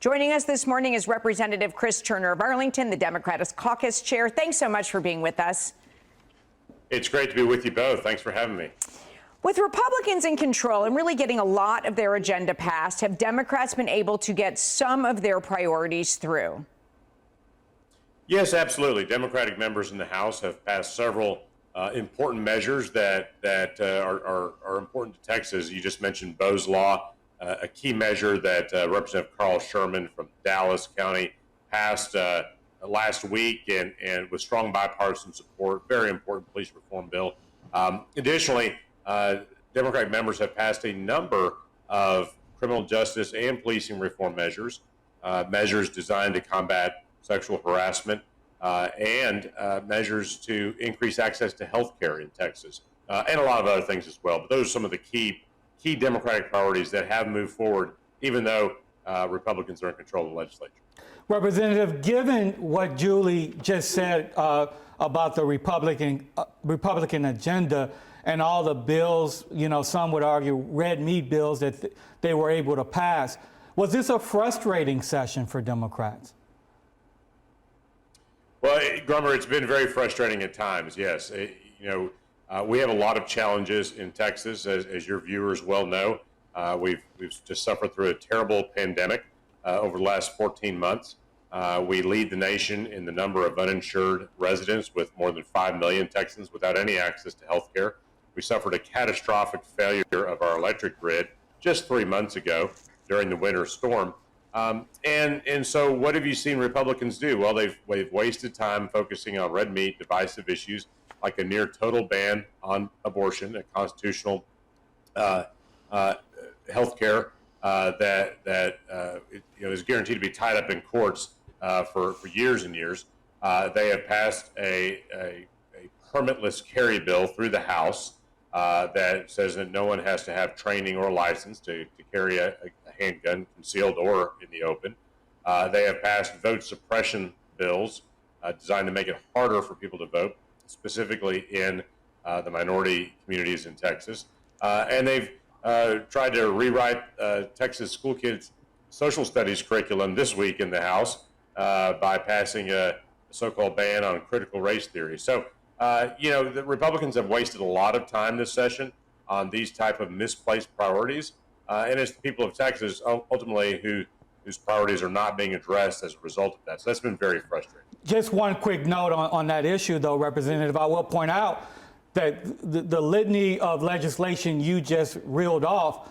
Joining us this morning is Representative Chris Turner of Arlington, the Democratic Caucus Chair. Thanks so much for being with us. It's great to be with you both. Thanks for having me. With Republicans in control and really getting a lot of their agenda passed, have Democrats been able to get some of their priorities through? Yes, absolutely. Democratic members in the House have passed several important measures that are important to Texas. You just mentioned Bo's Law, a key measure that Representative Carl Sherman from Dallas County passed last week and with strong bipartisan support. Very important police reform bill. Additionally, Democratic members have passed a number of criminal justice and policing reform measures, measures designed to combat sexual harassment, and measures to increase access to health care in Texas, and a lot of other things as well. But those are some of the key Democratic priorities that have moved forward, even though Republicans are in control of the legislature. Representative, given what Julie just said about the Republican agenda and all the bills, some would argue red meat bills that they were able to pass, was this a frustrating session for Democrats? Well, Grummer, it's been very frustrating at times, yes. We have a lot of challenges in Texas, as your viewers well know. We've just suffered through a terrible pandemic over the last 14 months. We lead the nation in the number of uninsured residents, with more than 5 million Texans without any access to health care. We suffered a catastrophic failure of our electric grid just 3 months ago during the winter storm. And so what have you seen Republicans do? Well, they've wasted time focusing on red meat, divisive issues like a near total ban on abortion, a constitutional health care that is guaranteed to be tied up in courts for years and years. They have passed a permitless carry bill through the House that says that no one has to have training or license to carry a handgun, concealed or in the open. They have passed vote suppression bills designed to make it harder for people to vote, specifically in the minority communities in Texas. And they've tried to rewrite Texas school kids' social studies curriculum this week in the House by passing a so-called ban on critical race theory. So, the Republicans have wasted a lot of time this session on these type of misplaced priorities. And it's the people of Texas ultimately whose priorities are not being addressed as a result of that. So that's been very frustrating. Just one quick note on that issue, though, Representative. I will point out that the litany of legislation you just reeled off,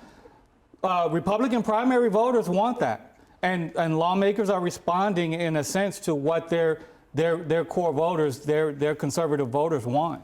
Republican primary voters want that. And lawmakers are responding, in a sense, to what their core voters, their conservative voters want.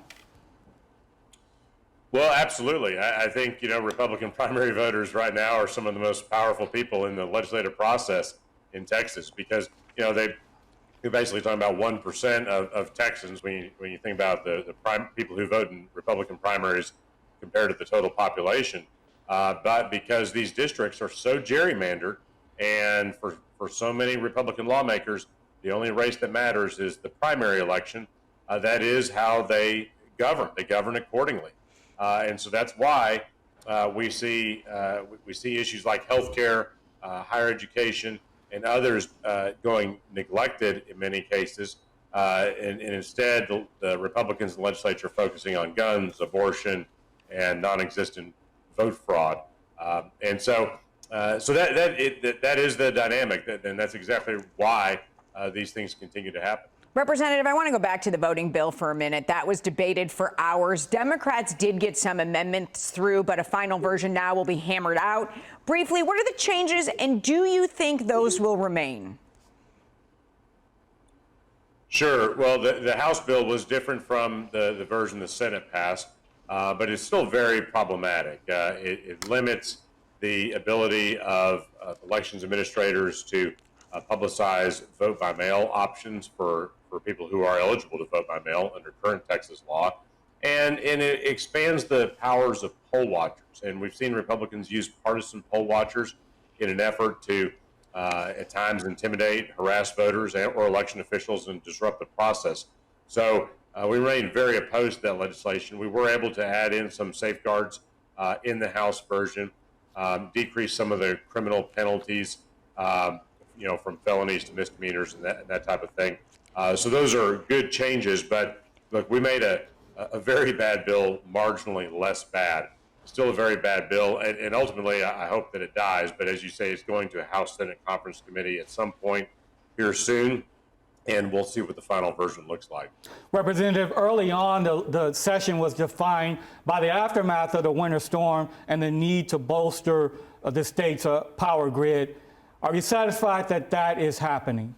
Well, absolutely. I think, Republican primary voters right now are some of the most powerful people in the legislative process in Texas, because, they're basically talking about 1% of Texans when you think about the people who vote in Republican primaries compared to the total population. But because these districts are so gerrymandered, and for so many Republican lawmakers, the only race that matters is the primary election. That is how they govern. They govern accordingly. And so that's why we see issues like healthcare, higher education, and others going neglected in many cases. And instead, the Republicans in the legislature are focusing on guns, abortion, and non-existent vote fraud. And so that is the dynamic, and that's exactly why these things continue to happen. Representative, I want to go back to the voting bill for a minute. That was debated for hours. Democrats did get some amendments through, but a final version now will be hammered out. Briefly, what are the changes, and do you think those will remain? Sure. Well, the House bill was different from the version the Senate passed, but it's still very problematic. It limits the ability of elections administrators to publicize vote by mail options for people who are eligible to vote by mail under current Texas law. And it expands the powers of poll watchers. And we've seen Republicans use partisan poll watchers in an effort to, at times, intimidate, harass voters or election officials and disrupt the process. So we remain very opposed to that legislation. We were able to add in some safeguards in the House version, decrease some of the criminal penalties from felonies to misdemeanors and that type of thing. So those are good changes. But look, we made a very bad bill marginally less bad. Still a very bad bill, and ultimately I hope that it dies. But as you say, it's going to a House Senate Conference Committee at some point here soon, and we'll see what the final version looks like. Representative, early on, the session was defined by the aftermath of the winter storm and the need to bolster the state's power grid. Are you satisfied that that is happening?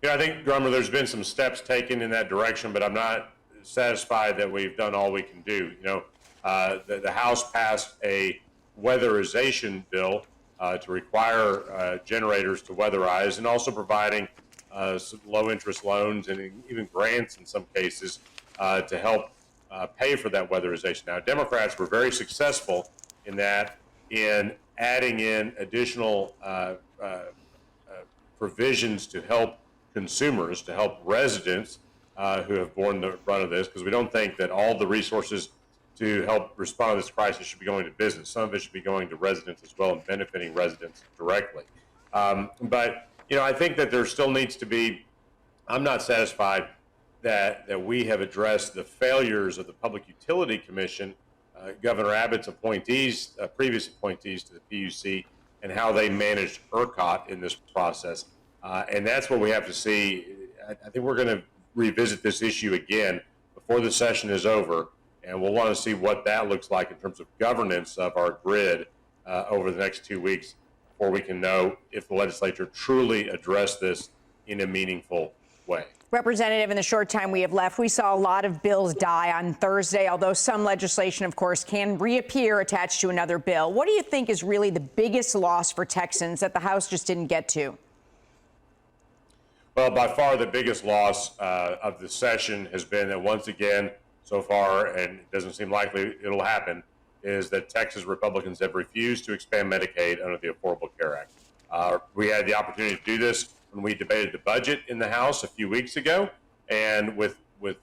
I think, Drummer, there's been some steps taken in that direction, but I'm not satisfied that we've done all we can do. The House passed a weatherization bill to require generators to weatherize, and also providing some low-interest loans and even grants in some cases to help pay for that weatherization. Now, Democrats were very successful in that, in adding in additional provisions to help consumers, to help residents who have borne the brunt of this, because we don't think that all the resources to help respond to this crisis should be going to business. Some of it should be going to residents as well and benefiting residents directly. But I think that there still needs to be, I'm not satisfied that we have addressed the failures of the Public Utility Commission, Governor Abbott's appointees, previous appointees to the PUC, and how they managed ERCOT in this process. And that's what we have to see. I think we're going to revisit this issue again before the session is over, and we'll want to see what that looks like in terms of governance of our grid over the next 2 weeks before we can know if the legislature truly addressed this in a meaningful way. Representative, in the short time we have left, we saw a lot of bills die on Thursday, although some legislation, of course, can reappear attached to another bill. What do you think is really the biggest loss for Texans that the House just didn't get to? Well, by far the biggest loss of the session has been that once again, so far, and it doesn't seem likely it'll happen, is that Texas Republicans have refused to expand Medicaid under the Affordable Care Act. We had the opportunity to do this when we debated the budget in the House a few weeks ago, and with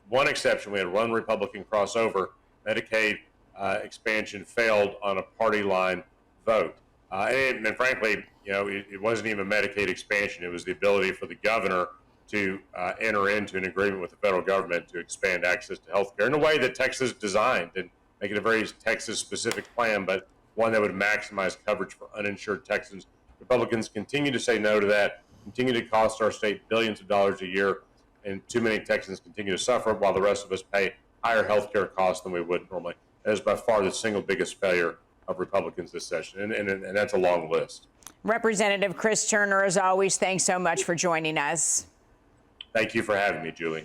one exception, we had one Republican crossover. Medicaid expansion failed on a party line vote. And frankly, it wasn't even Medicaid expansion. It was the ability for the governor to enter into an agreement with the federal government to expand access to health care in a way that Texas designed and make it a very Texas-specific plan, but one that would maximize coverage for uninsured Texans. Republicans continue to say no to that, continue to cost our state billions of dollars a year, and too many Texans continue to suffer while the rest of us pay higher health care costs than we would normally. That is by far the single biggest failure of Republicans this session, and that's a long list. Representative Chris Turner, as always, thanks so much for joining us. Thank you for having me, Julie.